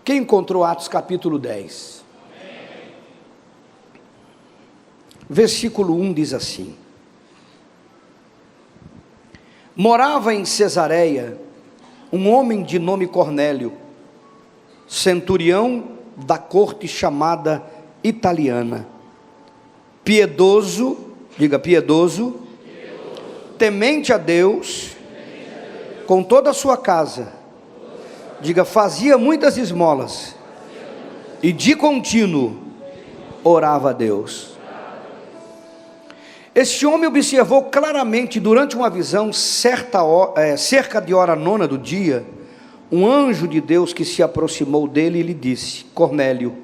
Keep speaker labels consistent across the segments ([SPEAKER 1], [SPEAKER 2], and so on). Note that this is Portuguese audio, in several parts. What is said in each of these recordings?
[SPEAKER 1] Quem encontrou Atos capítulo 10? Versículo 1 diz assim: morava em Cesareia um homem de nome Cornélio, centurião da corte chamada italiana, piedoso, diga piedoso, temente a Deus, com toda a sua casa, diga fazia muitas esmolas, e de contínuo orava a Deus. Este homem observou claramente durante uma visão, cerca de hora nona do dia, um anjo de Deus que se aproximou dele e lhe disse: Cornélio.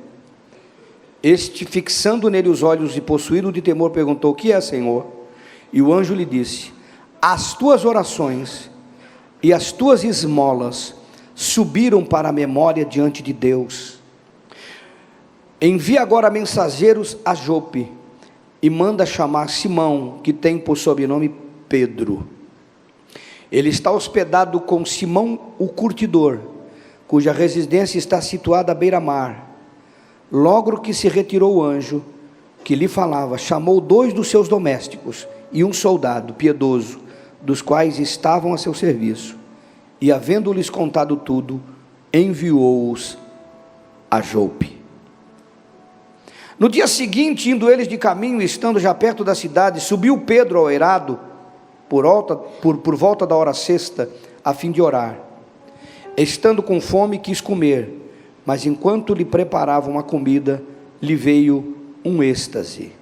[SPEAKER 1] Este, fixando nele os olhos e possuído de temor, perguntou: o que é, Senhor? E o anjo lhe disse: as tuas orações e as tuas esmolas subiram para a memória diante de Deus. Envia agora mensageiros a Jope e manda chamar Simão, que tem por sobrenome Pedro. Ele está hospedado com Simão o curtidor, cuja residência está situada à beira-mar. Logo que se retirou o anjo que lhe falava, chamou 2 dos seus domésticos e um soldado piedoso, dos quais estavam a seu serviço, e havendo-lhes contado tudo, enviou-os a Jope. No dia seguinte, indo eles de caminho, estando já perto da cidade, subiu Pedro ao eirado, por volta da hora sexta, a fim de orar. Estando com fome, quis comer, mas enquanto lhe preparavam a comida, lhe veio um êxtase.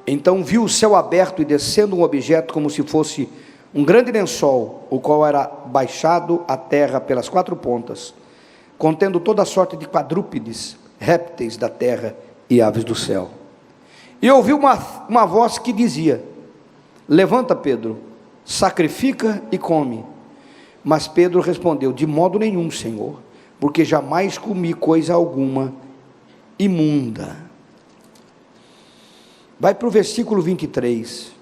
[SPEAKER 1] Então viu o céu aberto e descendo um objeto como se fosse um grande lençol, o qual era baixado à terra pelas 4 pontas, contendo toda a sorte de quadrúpedes, répteis da terra e aves do céu. E ouviu uma voz que dizia: levanta, Pedro, sacrifica e come. Mas Pedro respondeu: de modo nenhum, Senhor, porque jamais comi coisa alguma imunda. Vai para o versículo 23.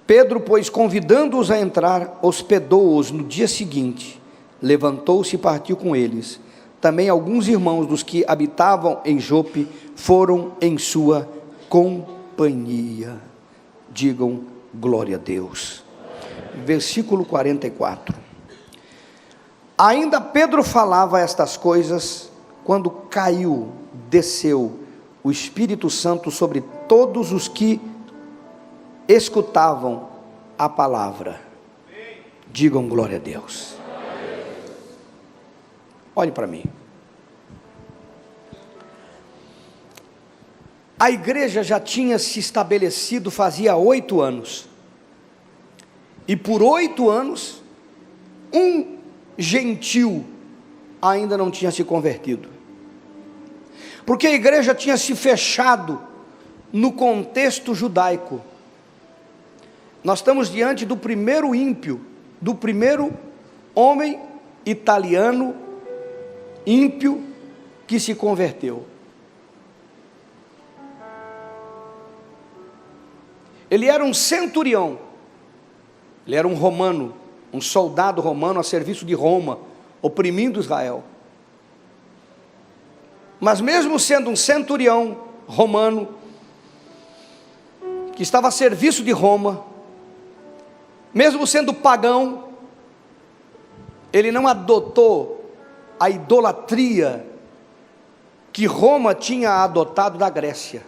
[SPEAKER 1] Pedro, pois, convidando-os a entrar, hospedou-os no dia seguinte. Levantou-se e partiu com eles. Também alguns irmãos dos que habitavam em Jope foram em sua companhia. Digam glória a Deus. Versículo 44. Ainda Pedro falava estas coisas, quando desceu o Espírito Santo sobre todos os que escutavam a palavra. Digam glória a Deus. Olhe para mim. A igreja já tinha se estabelecido fazia 8 anos. E por 8 anos, um gentil ainda não tinha se convertido. Porque a igreja tinha se fechado no contexto judaico. Nós estamos diante do primeiro ímpio, do primeiro homem italiano ímpio que se converteu. Ele era um centurião, ele era um romano, um soldado romano a serviço de Roma, oprimindo Israel. Mas mesmo sendo um centurião romano, que estava a serviço de Roma, mesmo sendo pagão, ele não adotou a idolatria que Roma tinha adotado da Grécia,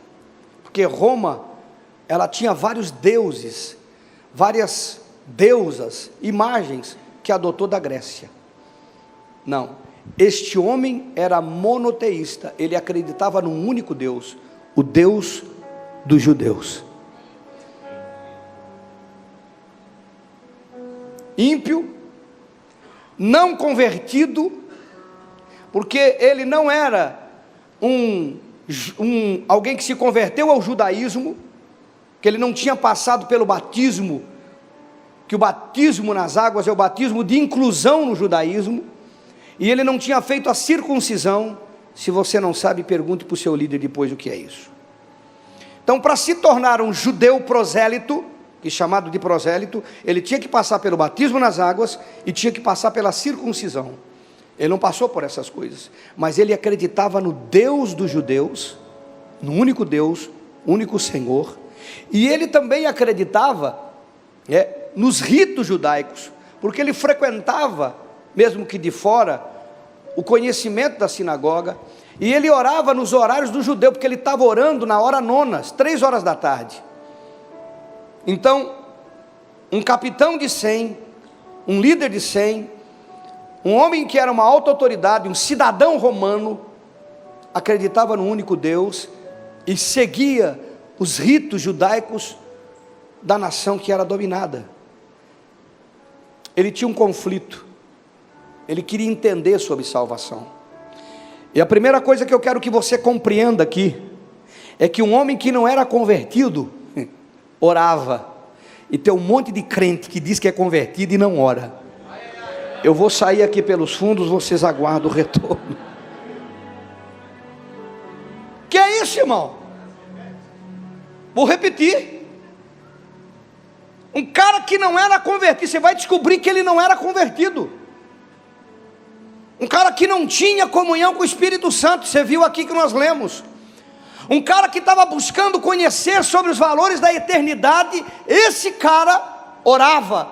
[SPEAKER 1] porque Roma, ela tinha vários deuses, várias deusas, imagens que adotou da Grécia. Não, este homem era monoteísta, ele acreditava num único Deus, o Deus dos judeus. Ímpio, não convertido, porque ele não era alguém que se converteu ao judaísmo, que ele não tinha passado pelo batismo, que o batismo nas águas é o batismo de inclusão no judaísmo, e ele não tinha feito a circuncisão. Se você não sabe, pergunte para o seu líder depois o que é isso. Então, para se tornar um judeu prosélito, que é chamado de prosélito, ele tinha que passar pelo batismo nas águas e tinha que passar pela circuncisão. Ele não passou por essas coisas, mas ele acreditava no Deus dos judeus, no único Deus, único Senhor, e ele também acreditava nos ritos judaicos, porque ele frequentava, mesmo que de fora, o conhecimento da sinagoga, e ele orava nos horários do judeu, porque ele estava orando na hora nona, às 3 horas da tarde. Então, um capitão de 100, um líder de 100, um homem que era uma alta autoridade, um cidadão romano, acreditava no único Deus e seguia os ritos judaicos da nação que era dominada. Ele tinha um conflito, ele queria entender sobre salvação. E a primeira coisa que eu quero que você compreenda aqui é que um homem que não era convertido orava, e tem um monte de crente que diz que é convertido e não ora. Eu vou sair aqui pelos fundos, vocês aguardam o retorno. Que é isso, irmão? Vou repetir. Um cara que não era convertido, você vai descobrir que ele não era convertido. Um cara que não tinha comunhão com o Espírito Santo, você viu aqui que nós lemos. Um cara que estava buscando conhecer sobre os valores da eternidade, esse cara orava.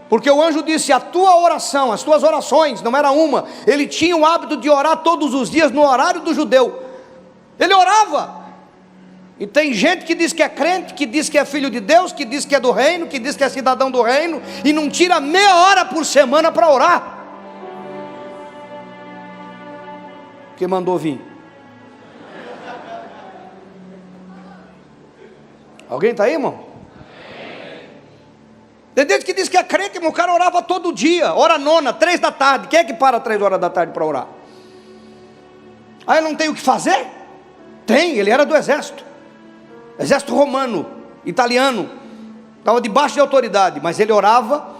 [SPEAKER 1] Porque o anjo disse, a tua oração, as tuas orações, não era uma, ele tinha o hábito de orar todos os dias no horário do judeu. Ele orava. E tem gente que diz que é crente, que diz que é filho de Deus, que diz que é do reino, que diz que é cidadão do reino, e não tira meia hora por semana para orar. Quem mandou vir? Alguém está aí, irmão? Tem gente que diz que é crente, mas o cara orava todo dia, hora nona, 3 da tarde. Quem é que para 3 horas da tarde para orar? Ah, ele não tem o que fazer? Tem, ele era do exército romano, italiano, estava debaixo de autoridade, mas ele orava,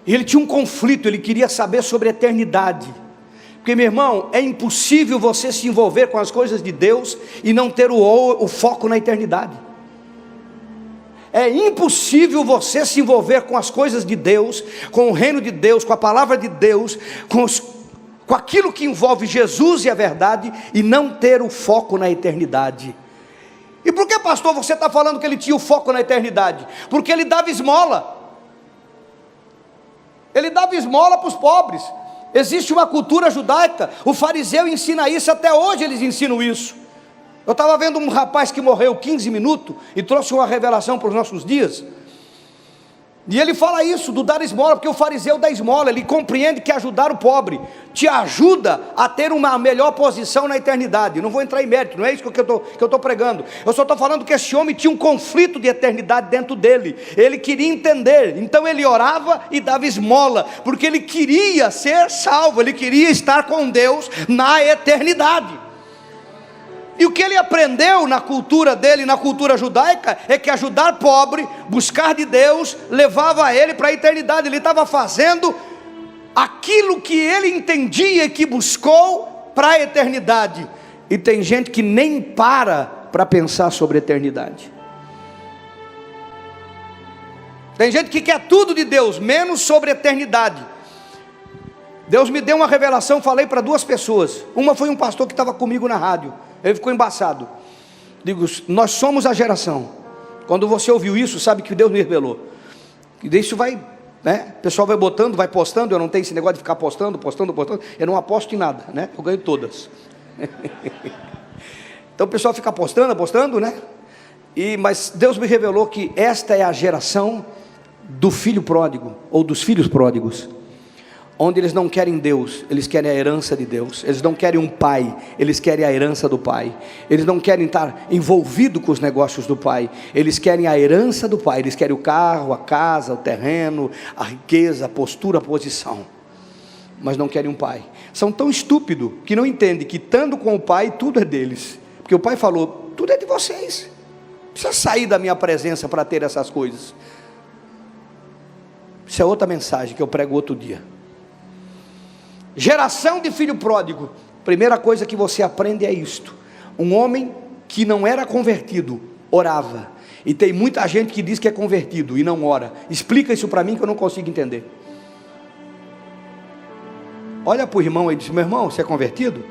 [SPEAKER 1] e ele tinha um conflito, ele queria saber sobre a eternidade, porque, meu irmão, é impossível você se envolver com as coisas de Deus, e não ter o foco na eternidade. É impossível você se envolver com as coisas de Deus, com o reino de Deus, com a palavra de Deus, com aquilo que envolve Jesus e a verdade, e não ter o foco na eternidade. E por que, pastor, você está falando que ele tinha o foco na eternidade? Porque ele dava esmola. Ele dava esmola para os pobres. Existe uma cultura judaica, o fariseu ensina isso, até hoje eles ensinam isso. Eu estava vendo um rapaz que morreu 15 minutos e trouxe uma revelação para os nossos dias. E ele fala isso, do dar esmola, porque o fariseu dá esmola, ele compreende que ajudar o pobre te ajuda a ter uma melhor posição na eternidade. Não vou entrar em mérito, não é isso que eu estou pregando. Eu só estou falando que esse homem tinha um conflito de eternidade dentro dele. Ele queria entender, então ele orava e dava esmola, porque ele queria ser salvo, ele queria estar com Deus na eternidade. E o que ele aprendeu na cultura dele, na cultura judaica, é que ajudar pobre, buscar de Deus, levava ele para a eternidade. Ele estava fazendo aquilo que ele entendia, que buscou para a eternidade. E tem gente que nem para pensar sobre a eternidade. Tem gente que quer tudo de Deus, menos sobre a eternidade. Deus me deu uma revelação, falei para 2 pessoas. Uma foi um pastor que estava comigo na rádio. Ele ficou embaçado. Digo, nós somos a geração. Quando você ouviu isso, sabe que Deus me revelou. E isso vai, né? O pessoal vai botando, vai postando. Eu não tenho esse negócio de ficar postando. Eu não aposto em nada, né? Eu ganho todas. Então o pessoal fica postando, né? Mas Deus me revelou que esta é a geração do filho pródigo, ou dos filhos pródigos. Onde eles não querem Deus, eles querem a herança de Deus. Eles não querem um pai, eles querem a herança do pai. Eles não querem estar envolvido com os negócios do pai, eles querem a herança do pai. Eles querem o carro, a casa, o terreno, a riqueza, a postura, a posição, mas não querem um pai. São tão estúpidos que não entendem que estando com o pai, tudo é deles. Porque o pai falou, tudo é de vocês. Não precisa sair da minha presença para ter essas coisas. Isso é outra mensagem que eu prego outro dia. Geração de filho pródigo. Primeira coisa que você aprende é isto: um homem que não era convertido orava. E tem muita gente que diz que é convertido e não ora. Explica isso para mim que eu não consigo entender. Olha para o irmão e diz: meu irmão, você é convertido?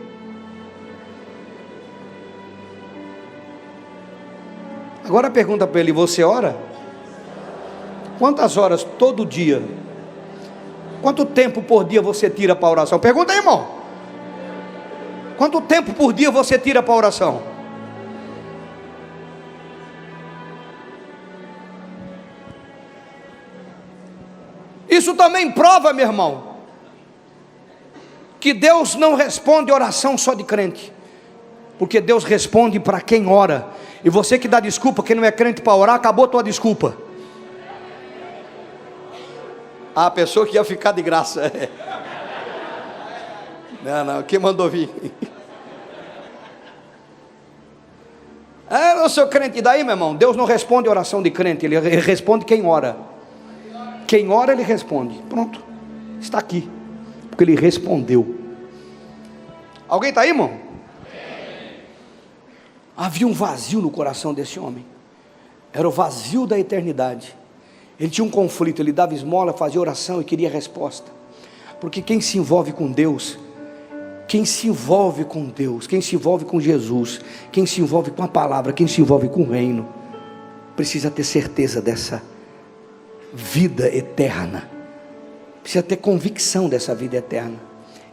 [SPEAKER 1] Agora pergunta para ele: você ora? Quantas horas todo dia? Quanto tempo por dia você tira para a oração? Pergunta aí, irmão. Quanto tempo por dia você tira para a oração? Isso também prova, meu irmão, que Deus não responde oração só de crente, porque Deus responde para quem ora. E você que dá desculpa, quem não é crente para orar, acabou a tua desculpa. A pessoa que ia ficar de graça. Não, quem mandou vir? Eu sou crente. E daí, meu irmão? Deus não responde oração de crente, Ele responde quem ora. Quem ora, Ele responde. Pronto, está aqui, porque Ele respondeu. Alguém está aí, irmão? Havia um vazio no coração desse homem. Era o vazio da eternidade. Ele tinha um conflito. Ele dava esmola, fazia oração e queria resposta. Porque quem se envolve com Deus, quem se envolve com Deus, quem se envolve com Jesus, quem se envolve com a palavra, quem se envolve com o reino, precisa ter certeza dessa vida eterna. Precisa ter convicção dessa vida eterna.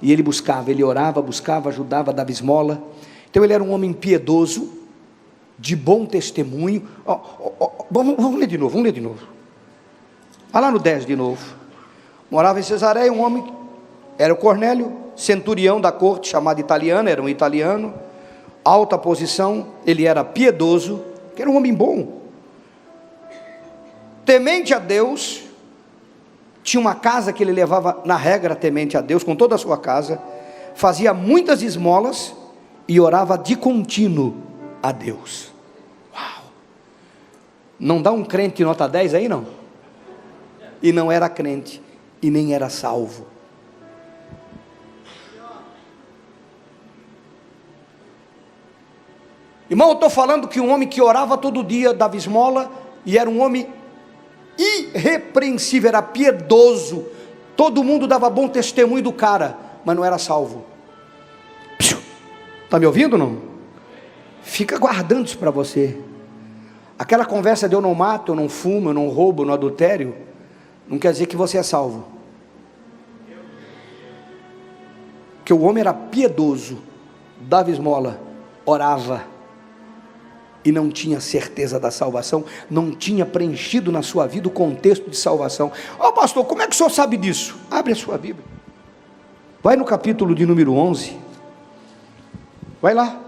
[SPEAKER 1] E ele buscava, ele orava, buscava, ajudava, dava esmola. Então ele era um homem piedoso, de bom testemunho. Vamos ler de novo, Vai lá no 10 de novo. Morava em Cesareia um homem, era o Cornélio, centurião da corte, chamado italiano, era um italiano, alta posição, ele era piedoso, que era um homem bom, temente a Deus. Tinha uma casa que ele levava, na regra, temente a Deus, com toda a sua casa, fazia muitas esmolas e orava de contínuo a Deus. Uau! Não dá um crente nota 10 aí, não? E não era crente, e nem era salvo. Irmão, eu estou falando que um homem que orava todo dia, dava esmola, e era um homem irrepreensível, era piedoso, todo mundo dava bom testemunho do cara, mas não era salvo. Está me ouvindo ou não? Fica guardando isso para você. Aquela conversa de eu não mato, eu não fumo, eu não roubo, eu não adultério, não quer dizer que você é salvo. Porque o homem era piedoso, dava esmola, orava, e não tinha certeza da salvação, não tinha preenchido na sua vida o contexto de salvação. Pastor, como é que o senhor sabe disso? Abre a sua Bíblia, vai no capítulo de número 11, vai lá.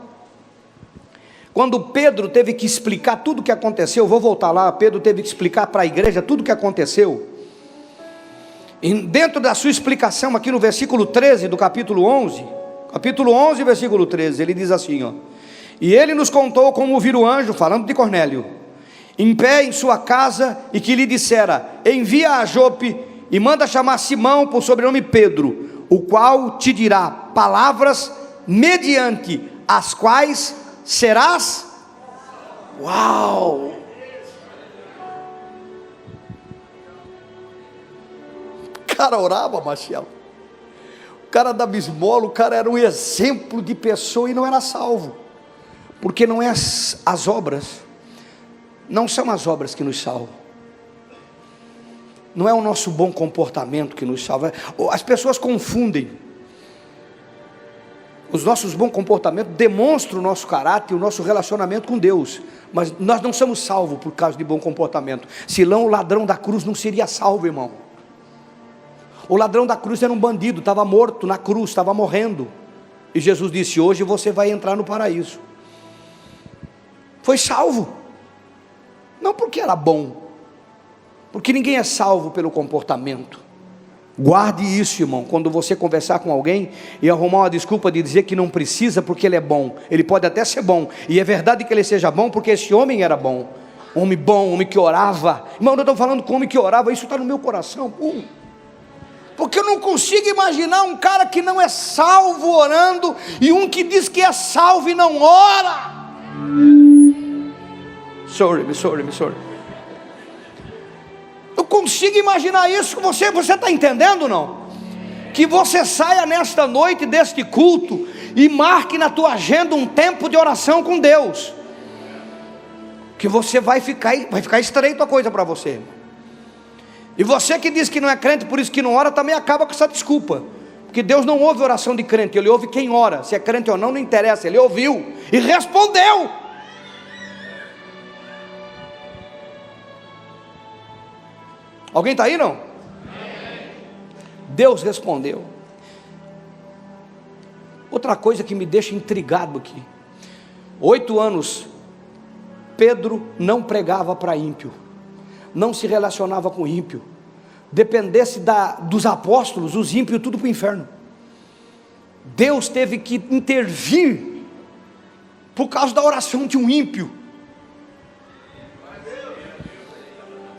[SPEAKER 1] Quando Pedro teve que explicar tudo o que aconteceu, vou voltar lá, Pedro teve que explicar para a igreja tudo o que aconteceu, e dentro da sua explicação, aqui no versículo 13 do capítulo 11, versículo 13, ele diz assim, e ele nos contou como vira o anjo, falando de Cornélio, em pé em sua casa, e que lhe dissera, envia a Jope, e manda chamar Simão, por sobrenome Pedro, o qual te dirá palavras, mediante as quais serás. Uau! O cara orava, Maciel, o cara dava esmola, o cara era um exemplo de pessoa e não era salvo. Porque não é as obras, não são as obras que nos salvam, não é o nosso bom comportamento que nos salva. As pessoas confundem. Os nossos bons comportamentos demonstram o nosso caráter e o nosso relacionamento com Deus, mas nós não somos salvos por causa de bom comportamento. Senão o ladrão da cruz não seria salvo, irmão. O ladrão da cruz era um bandido, estava morto na cruz, estava morrendo, e Jesus disse, hoje você vai entrar no paraíso. Foi salvo, não porque era bom, porque ninguém é salvo pelo comportamento. Guarde isso, irmão, quando você conversar com alguém e arrumar uma desculpa de dizer que não precisa porque ele é bom. Ele pode até ser bom, e é verdade que ele seja bom, porque esse homem era bom, um homem que orava. Irmão, eu estou falando com um homem que orava, isso está no meu coração, porque eu não consigo imaginar um cara que não é salvo orando, e um que diz que é salvo e não ora. Sorry. Eu consigo imaginar isso. Você está entendendo, não? Que você saia nesta noite deste culto e marque na tua agenda um tempo de oração com Deus. Que você vai ficar estreito a coisa para você. E você que diz que não é crente, por isso que não ora, também acaba com essa desculpa. Porque Deus não ouve oração de crente, Ele ouve quem ora. Se é crente ou não, não interessa, Ele ouviu e respondeu. Alguém está aí, não? Deus respondeu. Outra coisa que me deixa intrigado aqui: 8 anos Pedro não pregava para ímpio, não se relacionava com ímpio. Dependesse dos apóstolos, os ímpios tudo para o inferno. Deus teve que intervir por causa da oração de um ímpio,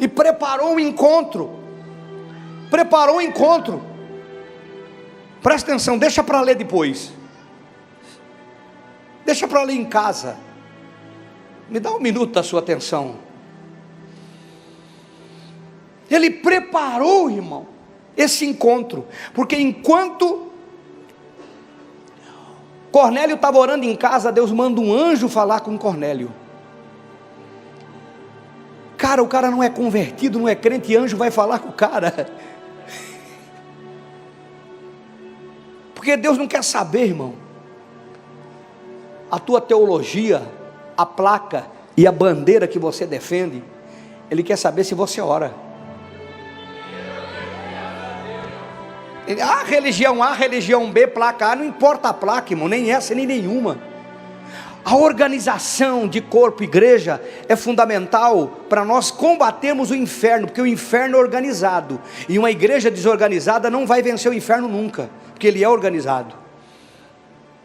[SPEAKER 1] e preparou o encontro. Presta atenção, deixa para ler depois, deixa para ler em casa. Me dá um minuto da sua atenção. Ele preparou, irmão, esse encontro, porque enquanto Cornélio estava orando em casa, Deus manda um anjo falar com Cornélio. Cara, o cara não é convertido, não é crente, e anjo vai falar com o cara. Porque Deus não quer saber, irmão, a tua teologia, a placa e a bandeira que você defende. Ele quer saber se você ora. Religião A, religião B, placa A, não importa a placa, irmão, nem essa nem nenhuma. A organização de corpo, igreja, é fundamental para nós combatermos o inferno, porque o inferno é organizado, e uma igreja desorganizada não vai vencer o inferno nunca, porque ele é organizado.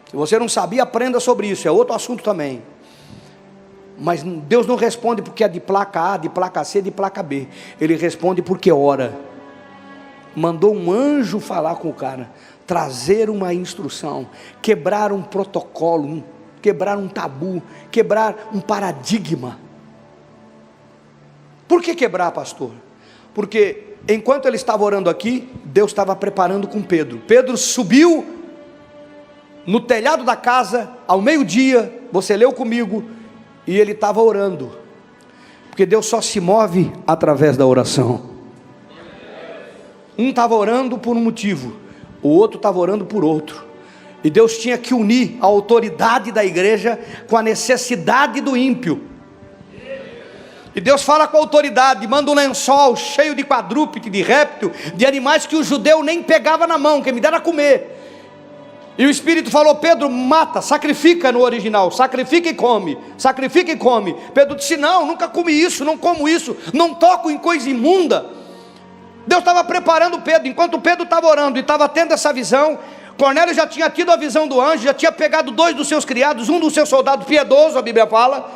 [SPEAKER 1] Se você não sabia, aprenda sobre isso, é outro assunto também. Mas Deus não responde porque é de placa A, de placa C, de placa B. Ele responde porque ora. Mandou um anjo falar com o cara, trazer uma instrução, quebrar um protocolo, quebrar um tabu, quebrar um paradigma. Por que quebrar, pastor? Porque enquanto ele estava orando aqui, Deus estava preparando com Pedro. Pedro subiu no telhado da casa ao meio-dia, você leu comigo, e ele estava orando, porque Deus só se move através da oração. Um estava orando por um motivo, o outro estava orando por outro, e Deus tinha que unir a autoridade da igreja com a necessidade do ímpio. E Deus fala com a autoridade, manda um lençol cheio de quadrúpede, de réptil, de animais que o judeu nem pegava na mão, que me dera a comer. E o Espírito falou: Pedro, mata, sacrifica, no original, sacrifica e come, sacrifica e come. Pedro disse: não, nunca comi isso, não como isso, não toco em coisa imunda. Deus estava preparando Pedro. Enquanto Pedro estava orando e estava tendo essa visão, Cornélio já tinha tido a visão do anjo, já tinha pegado 2 dos seus criados, um dos seus soldados piedoso, a Bíblia fala.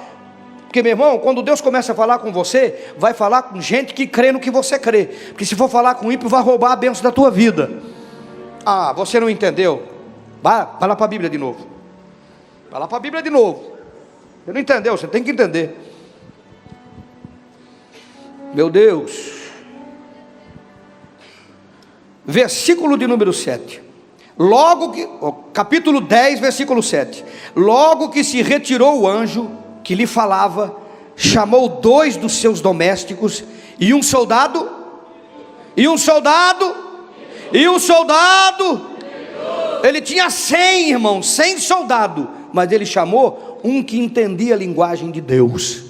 [SPEAKER 1] Porque, meu irmão, quando Deus começa a falar com você, vai falar com gente que crê no que você crê, porque se for falar com ímpio, vai roubar a bênção da tua vida. Ah, você não entendeu? Vai lá para a Bíblia de novo. Vai lá para a Bíblia de novo. Você não entendeu, você tem que entender. Meu Deus. Versículo de número 7. Capítulo 10, versículo 7. Logo que se retirou o anjo que lhe falava, chamou 2 dos seus domésticos, e um soldado, ele tinha 100, irmãos, 100 soldados, mas ele chamou um que entendia a linguagem de Deus.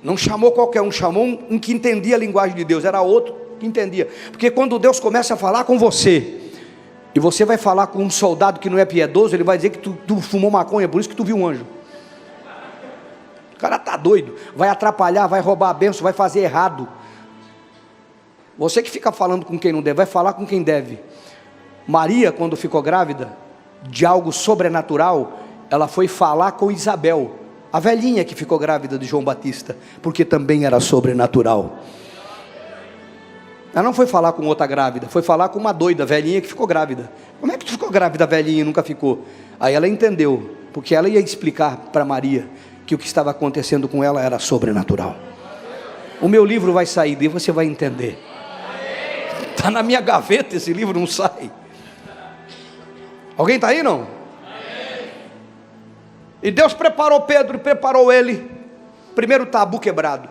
[SPEAKER 1] Não chamou qualquer um, chamou um que entendia a linguagem de Deus. Era outro que entendia, porque quando Deus começa a falar com você, e você vai falar com um soldado que não é piedoso, ele vai dizer que tu fumou maconha, por isso que tu viu um anjo. O cara está doido, vai atrapalhar, vai roubar a bênção, vai fazer errado. Você que fica falando com quem não deve, vai falar com quem deve. Maria, quando ficou grávida de algo sobrenatural, ela foi falar com Isabel, a velhinha que ficou grávida de João Batista, porque também era sobrenatural. Ela não foi falar com outra grávida, foi falar com uma doida, velhinha que ficou grávida. Como é que tu ficou grávida, velhinha, e nunca ficou? Aí ela entendeu, porque ela ia explicar para Maria que o que estava acontecendo com ela era sobrenatural. O meu livro vai sair e você vai entender. Está na minha gaveta esse livro, não sai. Alguém está aí, não? E Deus preparou Pedro e preparou ele. Primeiro tabu quebrado.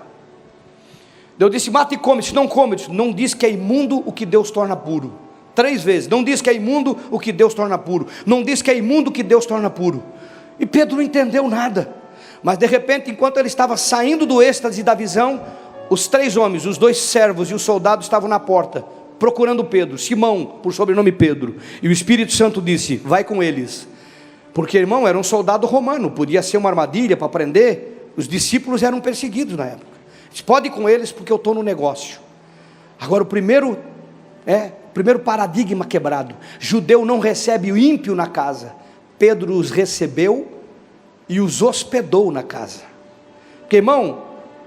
[SPEAKER 1] Deus disse: mata e come. Se não come, não diz que é imundo o que Deus torna puro. 3 vezes, não diz que é imundo o que Deus torna puro. Não diz que é imundo o que Deus torna puro. E Pedro não entendeu nada. Mas de repente, enquanto ele estava saindo do êxtase da visão, os 3 homens, os 2 servos e os soldados estavam na porta, procurando Pedro. Simão, por sobrenome Pedro. E o Espírito Santo disse: vai com eles. Porque, irmão, era um soldado romano, podia ser uma armadilha para prender. Os discípulos eram perseguidos na época. Disse: pode ir com eles porque eu estou no negócio. Agora o primeiro paradigma quebrado: judeu não recebe o ímpio na casa. Pedro os recebeu e os hospedou na casa. Porque, irmão,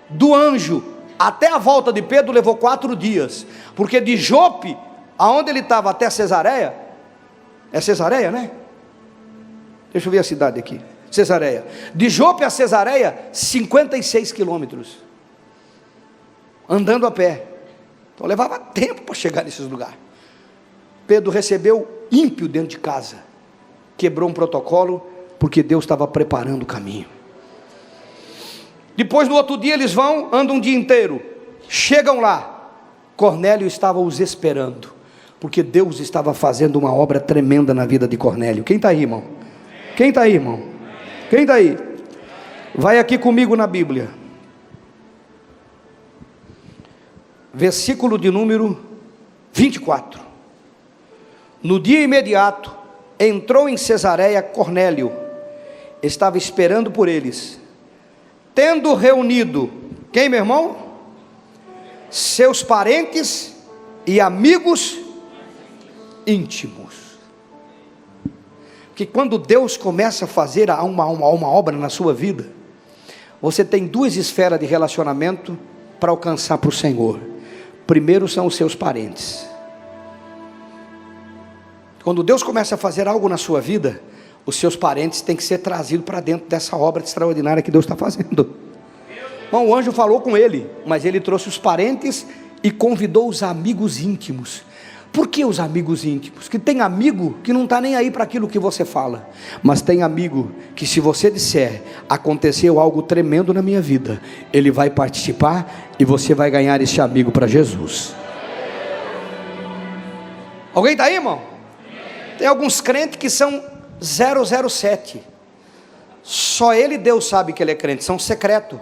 [SPEAKER 1] do anjo até a volta de Pedro levou 4 dias, porque de Jope, aonde ele estava, até Cesareia, é Cesareia, né? Deixa eu ver a cidade aqui, Cesareia. De Jope a Cesareia, 56 quilômetros, andando a pé. Então levava tempo para chegar nesses lugares. Pedro recebeu ímpio dentro de casa, quebrou um protocolo, porque Deus estava preparando o caminho. Depois no outro dia eles vão, andam um dia inteiro, chegam lá, Cornélio estava os esperando, porque Deus estava fazendo uma obra tremenda na vida de Cornélio. Quem está aí, irmão? Quem está aí, irmão? Quem está aí? Vai aqui comigo na Bíblia, versículo de número 24. No dia imediato, entrou em Cesareia Cornélio, estava esperando por eles, tendo reunido, quem, meu irmão? Seus parentes e amigos íntimos. Porque quando Deus começa a fazer uma obra na sua vida, você tem 2 esferas de relacionamento para alcançar para o Senhor. Primeiro são os seus parentes. Quando Deus começa a fazer algo na sua vida, os seus parentes têm que ser trazidos para dentro dessa obra extraordinária que Deus está fazendo. Bom, o anjo falou com ele, mas ele trouxe os parentes e convidou os amigos íntimos. Por que os amigos íntimos? Porque tem amigo que não está nem aí para aquilo que você fala, mas tem amigo que, se você disser: aconteceu algo tremendo na minha vida, ele vai participar e você vai ganhar esse amigo para Jesus. Alguém está aí, irmão? Tem alguns crentes que são 007, só ele, Deus, sabe que ele é crente, são secreto.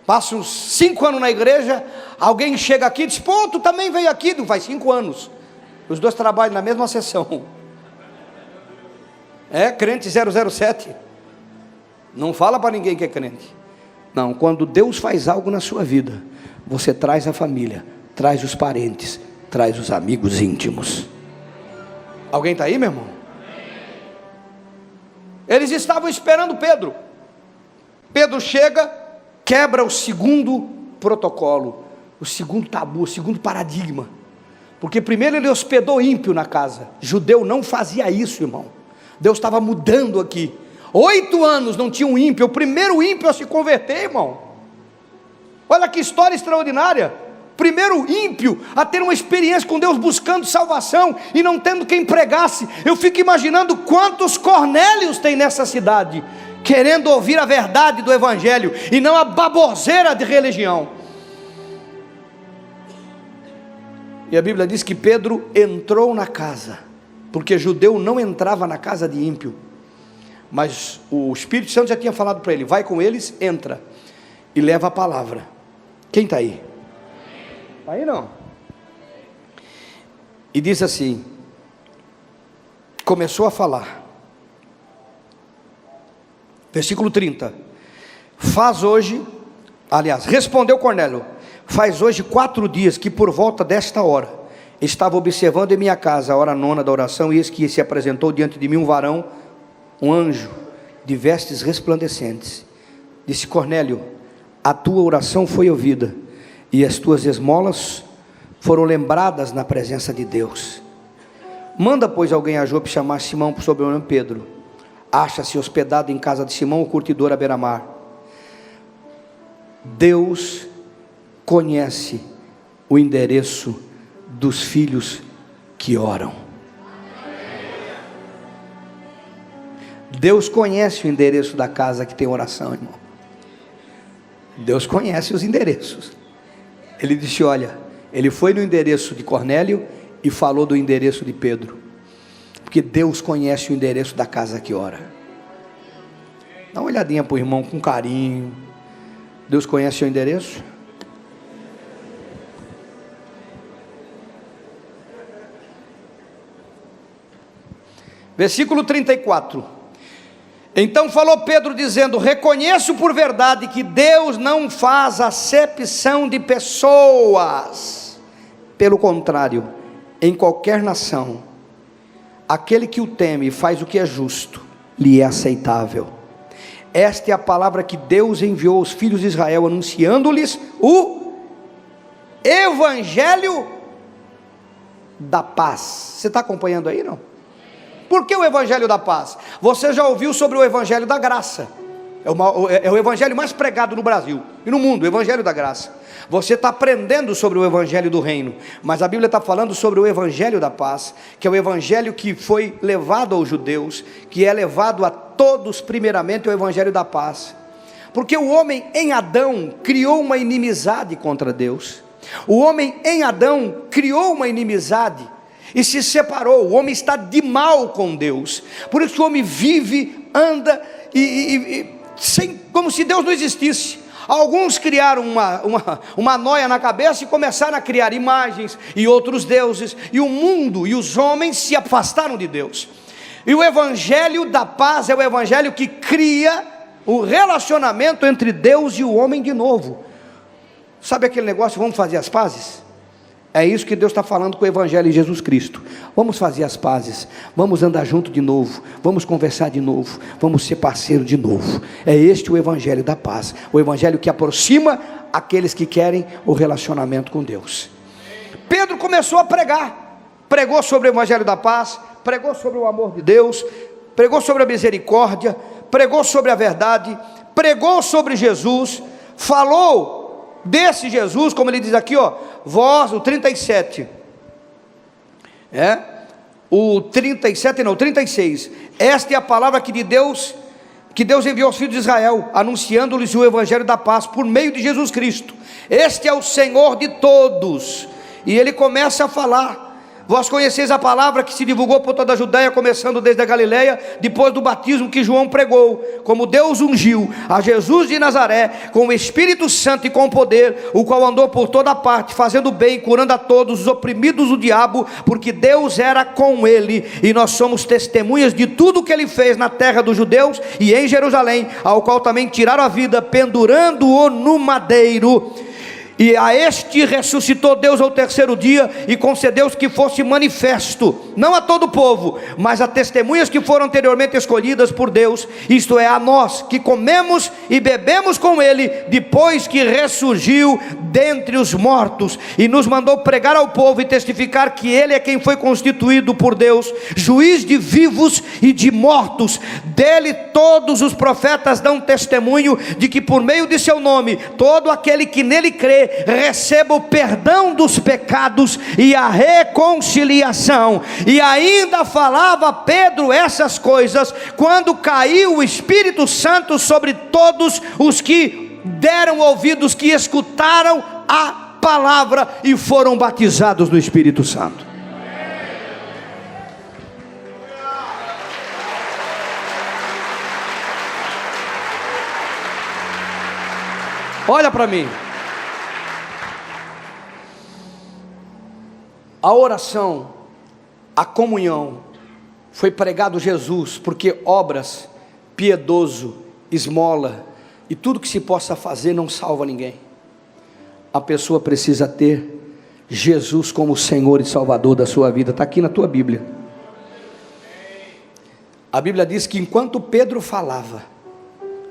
[SPEAKER 1] Passa uns 5 anos na igreja, alguém chega aqui e diz: pô, tu também veio aqui, não faz 5 anos, os 2 trabalham na mesma sessão. É crente 007, não fala para ninguém que é crente. Não, quando Deus faz algo na sua vida, você traz a família, traz os parentes, traz os amigos íntimos. Alguém está aí, meu irmão? Eles estavam esperando Pedro. Pedro chega, quebra o segundo protocolo, o segundo tabu, o segundo paradigma. Porque primeiro ele hospedou ímpio na casa. Judeu não fazia isso, irmão. Deus estava mudando aqui. 8 anos não tinha um ímpio, o primeiro ímpio a se converter, irmão. Olha que história extraordinária. Primeiro ímpio a ter uma experiência com Deus, buscando salvação e não tendo quem pregasse. Eu fico imaginando quantos Cornélios tem nessa cidade, querendo ouvir a verdade do evangelho e não a baboseira de religião. E a Bíblia diz que Pedro entrou na casa, porque judeu não entrava na casa de ímpio, mas o Espírito Santo já tinha falado para ele: vai com eles, entra e leva a palavra. Quem está aí? Aí não. E diz assim, começou a falar, versículo 30, respondeu Cornélio: faz hoje 4 dias que por volta desta hora estava observando em minha casa a hora 9 da oração, e eis que se apresentou diante de mim um varão, um anjo de vestes resplandecentes. Disse: Cornélio, a tua oração foi ouvida, e as tuas esmolas foram lembradas na presença de Deus. Manda, pois, alguém a Jope chamar Simão, por sobrenome Pedro. Acha-se hospedado em casa de Simão, o curtidor à beira-mar. Deus conhece o endereço dos filhos que oram. Deus conhece o endereço da casa que tem oração, irmão. Deus conhece os endereços. Ele disse, olha, ele foi no endereço de Cornélio e falou do endereço de Pedro, porque Deus conhece o endereço da casa que ora. Dá uma olhadinha para o irmão com carinho. Deus conhece o endereço? Versículo 34. Então falou Pedro dizendo, reconheço por verdade que Deus não faz acepção de pessoas. Pelo contrário, em qualquer nação, aquele que o teme e faz o que é justo, lhe é aceitável. Esta é a palavra que Deus enviou aos filhos de Israel, anunciando-lhes o Evangelho da paz. Você está acompanhando aí, não? Por que o Evangelho da paz? Você já ouviu sobre o Evangelho da graça? É o Evangelho mais pregado no Brasil e no mundo, o Evangelho da graça. Você está aprendendo sobre o Evangelho do reino, mas a Bíblia está falando sobre o Evangelho da paz, que é o Evangelho que foi levado aos judeus, que é levado a todos primeiramente, o Evangelho da paz. Porque o homem em Adão criou uma inimizade contra Deus. O homem em Adão criou uma inimizade e se separou. O homem está de mal com Deus. Por isso o homem vive, anda como se Deus não existisse. Alguns criaram uma noia na cabeça e começaram a criar imagens e outros deuses, e o mundo e os homens se afastaram de Deus. E o Evangelho da paz é o Evangelho que cria o relacionamento entre Deus e o homem de novo. Sabe aquele negócio, vamos fazer as pazes? É isso que Deus está falando com o Evangelho de Jesus Cristo. Vamos fazer as pazes, vamos andar junto de novo, vamos conversar de novo, vamos ser parceiro de novo. É este o Evangelho da paz, o Evangelho que aproxima aqueles que querem o relacionamento com Deus. Pedro começou a pregar, pregou sobre o Evangelho da paz, pregou sobre o amor de Deus, pregou sobre a misericórdia, pregou sobre a verdade, pregou sobre Jesus, falou desse Jesus, como ele diz aqui, ó, vós, o 37, o 37 não, o 36, esta é a palavra que Deus enviou aos filhos de Israel, anunciando-lhes o Evangelho da paz, por meio de Jesus Cristo. Este é o Senhor de todos, e ele começa a falar, vós conheceis a palavra que se divulgou por toda a Judeia, começando desde a Galileia, depois do batismo que João pregou, como Deus ungiu a Jesus de Nazaré, com o Espírito Santo e com poder, o qual andou por toda parte, fazendo bem, curando a todos os oprimidos do diabo, porque Deus era com ele, e nós somos testemunhas de tudo o que ele fez na terra dos judeus, e em Jerusalém, ao qual também tiraram a vida, pendurando-o no madeiro. E a este ressuscitou Deus ao terceiro dia, e concedeu que fosse manifesto, não a todo o povo, mas a testemunhas que foram anteriormente escolhidas por Deus, isto é, a nós, que comemos e bebemos com ele, depois que ressurgiu dentre os mortos, e nos mandou pregar ao povo e testificar que ele é quem foi constituído por Deus, juiz de vivos e de mortos. Dele todos os profetas dão testemunho de que por meio de seu nome, todo aquele que nele crê, receba o perdão dos pecados e a reconciliação. E ainda falava Pedro essas coisas, quando caiu o Espírito Santo sobre todos os que deram ouvidos, que escutaram a palavra e foram batizados no Espírito Santo. Olha para mim. A oração, a comunhão, foi pregado Jesus, porque obras, piedoso, esmola e tudo que se possa fazer não salva ninguém. A pessoa precisa ter Jesus como Senhor e Salvador da sua vida. Está aqui na tua Bíblia. A Bíblia diz que enquanto Pedro falava,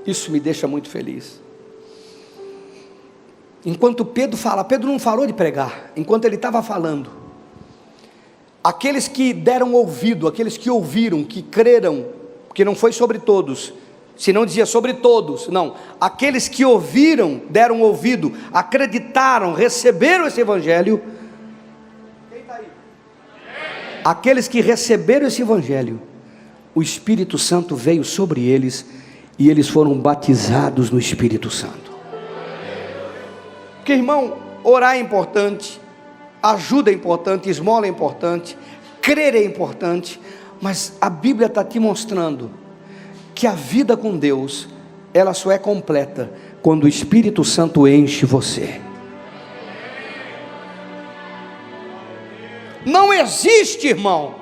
[SPEAKER 1] isso me deixa muito feliz. Enquanto Pedro fala, Pedro não falou de pregar, enquanto ele estava falando, aqueles que deram ouvido, aqueles que ouviram, que creram, porque não foi sobre todos, Se não dizia sobre todos, não. Aqueles que ouviram, deram ouvido, acreditaram, receberam esse evangelho. Quem está aí? Aqueles que receberam esse evangelho, o Espírito Santo veio sobre eles e eles foram batizados no Espírito Santo. Porque, irmão, orar é importante, ajuda é importante, esmola é importante, crer é importante, mas a Bíblia está te mostrando que a vida com Deus, ela só é completa quando o Espírito Santo enche você. Não existe, irmão,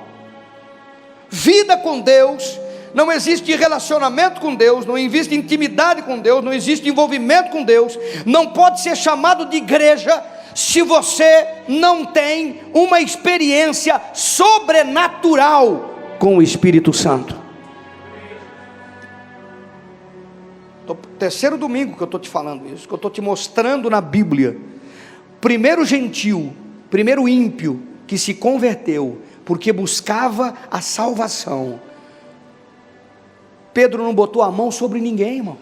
[SPEAKER 1] vida com Deus, não existe relacionamento com Deus, não existe intimidade com Deus, não existe envolvimento com Deus, não pode ser chamado de igreja se você não tem uma experiência sobrenatural com o Espírito Santo. Terceiro domingo que eu estou te falando isso, que eu estou te mostrando na Bíblia. Primeiro gentil, primeiro ímpio que se converteu, porque buscava a salvação. Pedro não botou a mão sobre ninguém, irmão.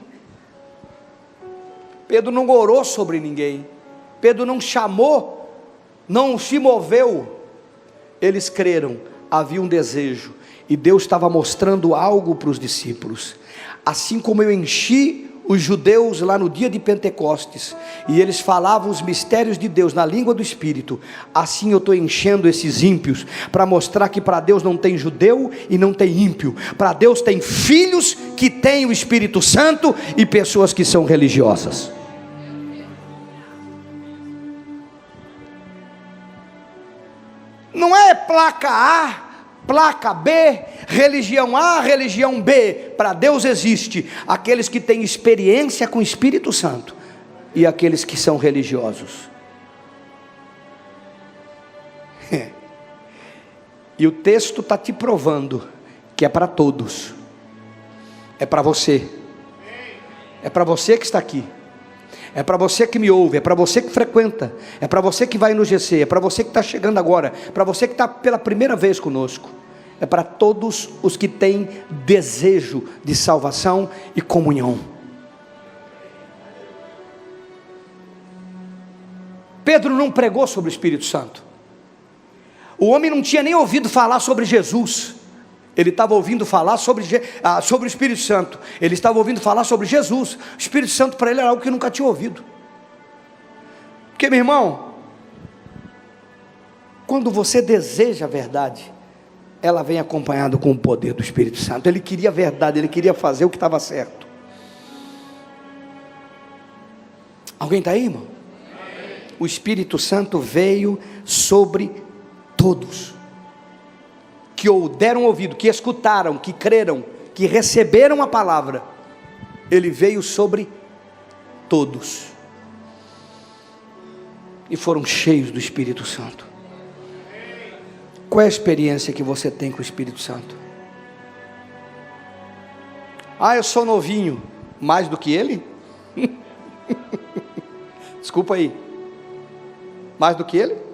[SPEAKER 1] Pedro não orou sobre ninguém. Pedro não chamou, não se moveu. Eles creram, havia um desejo, e Deus estava mostrando algo para os discípulos. Assim como eu enchi os judeus lá no dia de Pentecostes, e eles falavam os mistérios de Deus na língua do Espírito, assim eu estou enchendo esses ímpios, para mostrar que para Deus não tem judeu e não tem ímpio, para Deus tem filhos que têm o Espírito Santo e pessoas que são religiosas. Não é placa A, placa B, religião A, religião B. Para Deus existe aqueles que têm experiência com o Espírito Santo e aqueles que são religiosos. E o texto está te provando que é para todos. É para você. É para você que está aqui. É para você que me ouve, é para você que frequenta, é para você que vai no GC, é para você que está chegando agora, para você que está pela primeira vez conosco. É para todos os que têm desejo de salvação e comunhão. Pedro não pregou sobre o Espírito Santo. O homem não tinha nem ouvido falar sobre Jesus. Ele estava ouvindo falar sobre o Espírito Santo. Ele estava ouvindo falar sobre Jesus. O Espírito Santo para ele era algo que nunca tinha ouvido. Porque, meu irmão, quando você deseja a verdade, ela vem acompanhada com o poder do Espírito Santo. Ele queria a verdade, ele queria fazer o que estava certo. Alguém está aí, irmão? O Espírito Santo veio sobre todos que deram ouvido, que escutaram, que creram, que receberam a palavra. Ele veio sobre todos e foram cheios do Espírito Santo. Qual é a experiência que você tem com o Espírito Santo? Ah, eu sou novinho. Mais do que ele? Desculpa aí. Mais do que ele?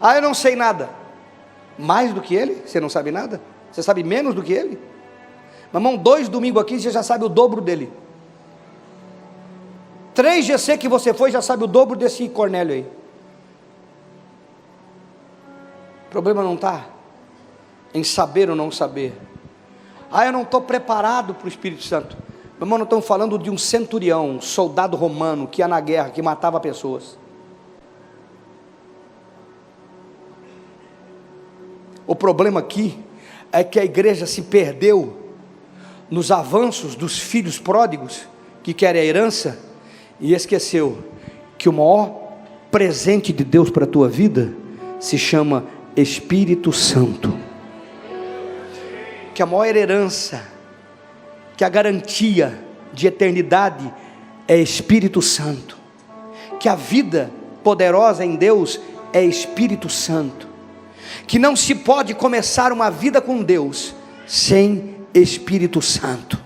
[SPEAKER 1] Ah, eu não sei nada. Mais do que ele? Você não sabe nada? Você sabe menos do que ele? Meu irmão, 2 domingos aqui, você já sabe o dobro dele. 3 GC que você foi, já sabe o dobro desse Cornélio aí. O problema não está em saber ou não saber. Ah, eu não estou preparado para o Espírito Santo. Meu irmão, nós estamos falando de um centurião, um soldado romano que ia na guerra, que matava pessoas. O problema aqui é que a igreja se perdeu nos avanços dos filhos pródigos que querem a herança e esqueceu que o maior presente de Deus para a tua vida se chama Espírito Santo. Que a maior herança, que a garantia de eternidade é Espírito Santo. Que a vida poderosa em Deus é Espírito Santo. Que não se pode começar uma vida com Deus sem Espírito Santo.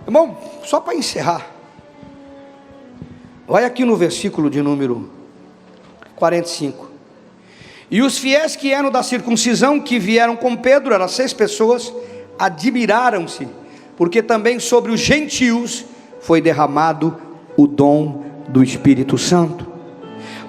[SPEAKER 1] Irmão, só para encerrar, vai aqui no versículo de número 45. E os fiéis que eram da circuncisão, que vieram com Pedro, eram 6 pessoas, admiraram-se, porque também sobre os gentios foi derramado o dom do Espírito Santo.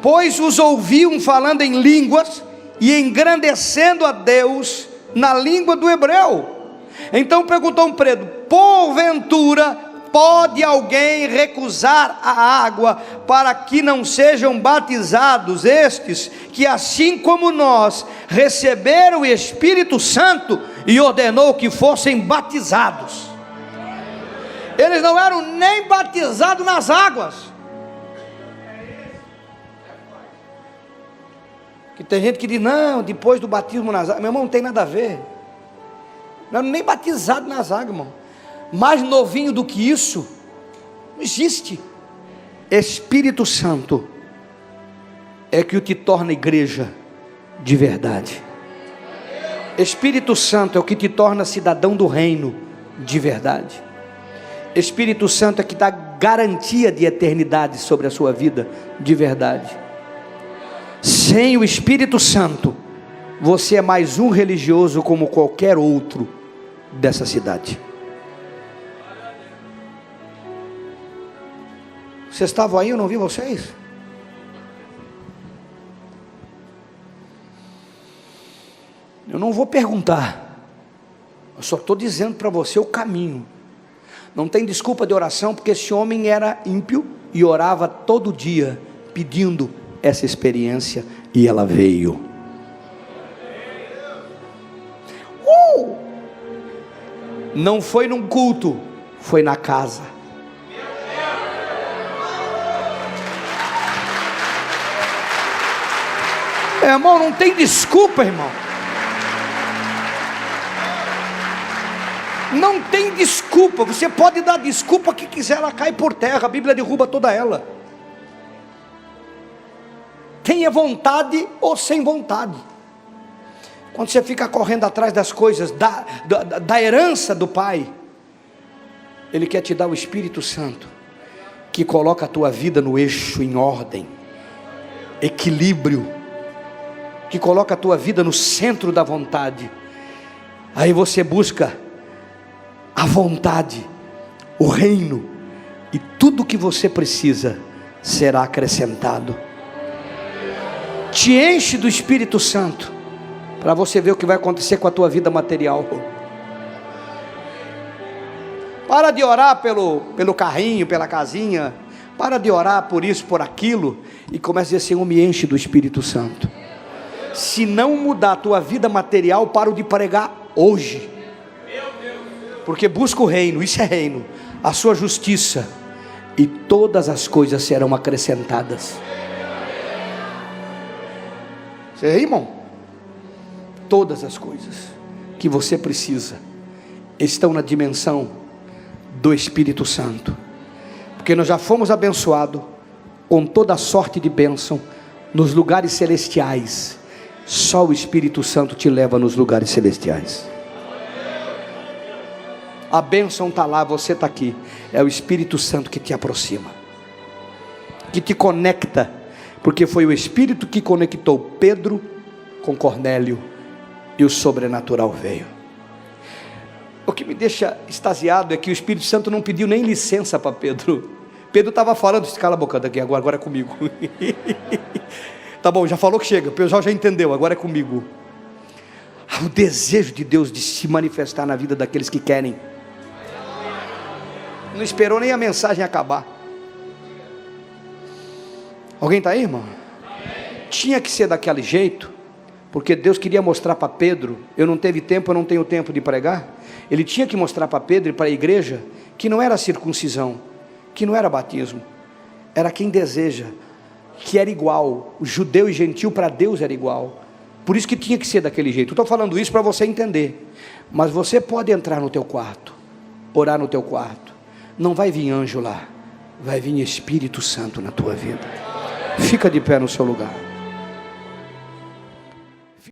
[SPEAKER 1] Pois os ouviam falando em línguas e engrandecendo a Deus na língua do hebreu. Então perguntou Pedro: porventura pode alguém recusar a água para que não sejam batizados estes, que assim como nós receberam o Espírito Santo? E ordenou que fossem batizados. Eles não eram nem batizados nas águas. Que tem gente que diz: não, depois do batismo nas águas. Meu irmão, não tem nada a ver. Não eram nem batizados nas águas, irmão. Mais novinho do que isso não existe. Espírito Santo é que o te torna igreja de verdade. Espírito Santo é o que te torna cidadão do reino de verdade. Espírito Santo é que dá garantia de eternidade sobre a sua vida de verdade. Sem o Espírito Santo, você é mais um religioso como qualquer outro dessa cidade. Vocês estavam aí, eu não vi vocês? Eu não vou perguntar, eu só estou dizendo para você o caminho. Não tem desculpa de oração, porque esse homem era ímpio e orava todo dia pedindo essa experiência, e ela veio. Não foi num culto, foi na casa. Irmão, não tem desculpa, irmão. Não tem desculpa. Você pode dar desculpa que quiser, ela cai por terra, a Bíblia derruba toda ela. Tenha vontade ou sem vontade. Quando você fica correndo atrás das coisas, da herança do Pai, Ele quer te dar o Espírito Santo, que coloca a tua vida no eixo, em ordem, equilíbrio, que coloca a tua vida no centro da vontade. Aí você busca a vontade, o reino, e tudo que você precisa será acrescentado. Te enche do Espírito Santo, para você ver o que vai acontecer com a tua vida material. Para de orar pelo carrinho, pela casinha. Para de orar por isso, por aquilo, e comece a dizer: Senhor, me enche do Espírito Santo. Se não mudar a tua vida material, paro de pregar hoje. Porque busca o reino, isso é reino, a sua justiça, e todas as coisas serão acrescentadas. Você aí, irmão? Todas as coisas que você precisa estão na dimensão do Espírito Santo. Porque nós já fomos abençoados com toda a sorte de bênção nos lugares celestiais. Só o Espírito Santo te leva nos lugares celestiais. A bênção está lá, você está aqui. É o Espírito Santo que te aproxima, que te conecta, porque foi o Espírito que conectou Pedro com Cornélio, e o sobrenatural veio. O que me deixa extasiado é que o Espírito Santo não pediu nem licença para Pedro. Pedro estava falando: cala a boca daqui, agora é comigo. Tá bom, já falou que chega, o pessoal já entendeu, agora é comigo. O desejo de Deus de se manifestar na vida daqueles que querem. Não esperou nem a mensagem acabar. Alguém está aí, irmão? Tinha que ser daquele jeito, porque Deus queria mostrar para Pedro: eu não teve tempo, eu não tenho tempo de pregar. Ele tinha que mostrar para Pedro e para a igreja que não era circuncisão, que não era batismo, era quem deseja, que era igual. O judeu e gentil para Deus era igual. Por isso que tinha que ser daquele jeito. Estou falando isso para você entender. Mas você pode entrar no teu quarto, orar no teu quarto. Não vai vir anjo lá, vai vir Espírito Santo na tua vida. Fica de pé no seu lugar.